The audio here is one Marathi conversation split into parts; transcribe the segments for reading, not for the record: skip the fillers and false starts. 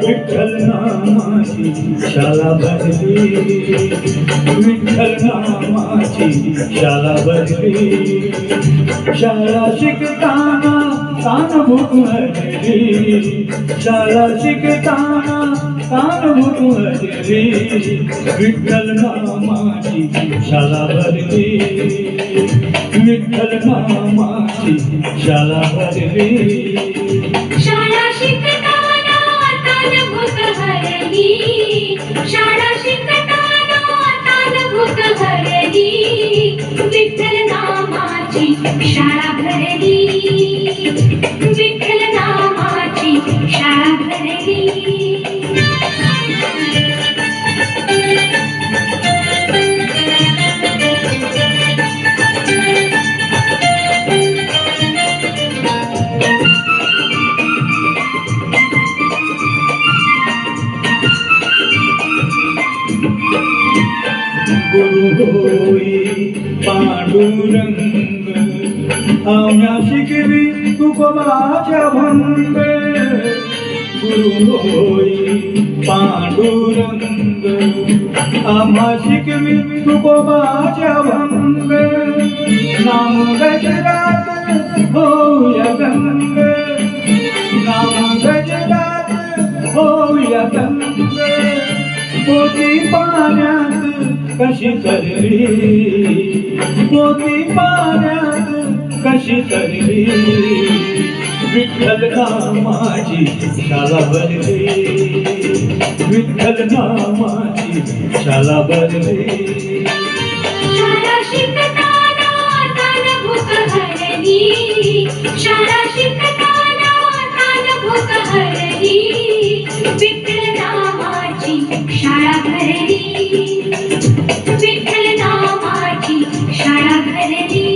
विठ्ठल नामाची शाळा भरली, विठ्ठल नामाची शाळा भरली. शाळा शिकताना कान भूक हरली, शाळा शिकताना कान भूक हरली. विठ्ठल नामाची शाळा भरली, विठ्ठल नामाची शाळा भरली. शाळा शिकताना कान भूक हरली, शाळा शिकताना कान भूक हरली. विठ्ठल नामाची शाळा भरली, विठ्ठल नामाची शाळा भरली. गुरु होई पांडुरंग, आम्हा शिकवी तुकोबाच्या भंग. गुरु होई पांडुरंग, आम्हा शिकवी तुकोबाच्या भंग. नाम गजरात होऊया गंग, नाम गजरात होऊया गंग. पोती पाण्यात कशी तरली, पोती पाण्यात कशी तरली. विठ्ठल नामाची शाळा भरली, विठ्ठल नामाची शाळा भरली. शाळा शिकताना कान भूक हरली, शाळा शिकताना कान भूक हरली. विठ्ठल नामाची शाळा भरली, विठ्ठल नामाची शाळा भरली.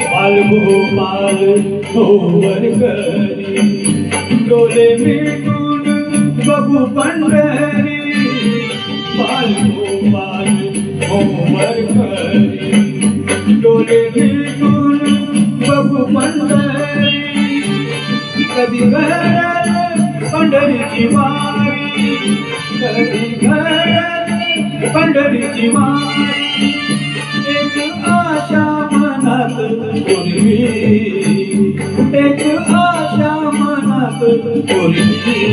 बाल गोपाल होवर करी, डोले मिटून बघू पंढरी. बाल गोपाल होवर करी, डोले मिटून बघू पंढरी. कधी घरात पंढरीची वारी, कधी घरात पंढरीची वारी. एक आशा मनात कोरली, एक आशा मनात कोरली.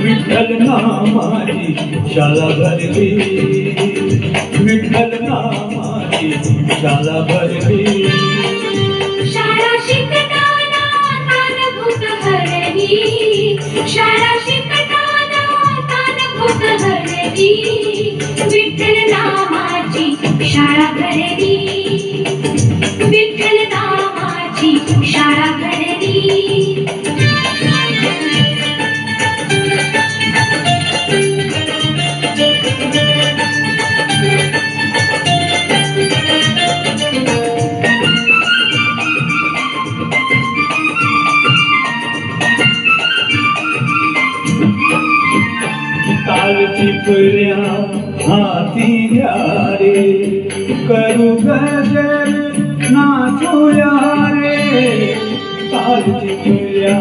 विठ्ठल नामाची शाळा भरली, विठ्ठल नामाची शाळा भरली. शाळा शिकताना कान भूक हरली, शाळा शिकताना कान भूक हरली. विठ्ठल नामाची शाळा भरली, विठ्ठल नामाची शाळा भरली. काल चिपल्या हाती घ्या रे, करू गजर नाचूया रे. काल चिपल्या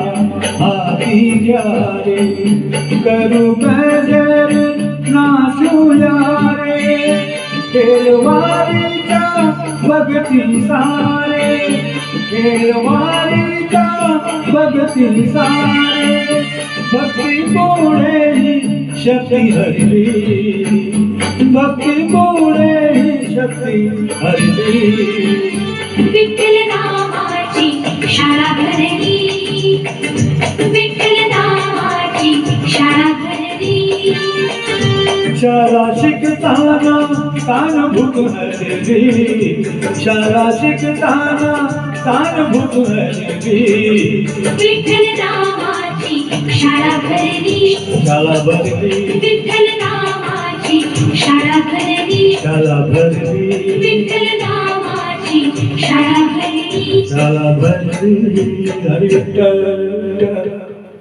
हाती घ्या रे, करू गजर नाचूया रे. खेळवारीच्या भगती सारे, खेळवारीच्या भगती सारे. भक्ती पुढे शक्ती हरली, भक्ती पुढे शक्ती हरली. विठ्ठल नामाची शाळा भरली, विठ्ठल नामाची शाळा भरली. शाळा शिकताना कान भूक हरली, शाळा शिकताना कान भूक हरली. विठ्ठल नामाची शाळा भरली शाळा भरली विठ्ठल नामाची शाळा भरली शाळा भरली विठ्ठल नामाची शाळा भरली शाळा भरली हरी विठ्ठल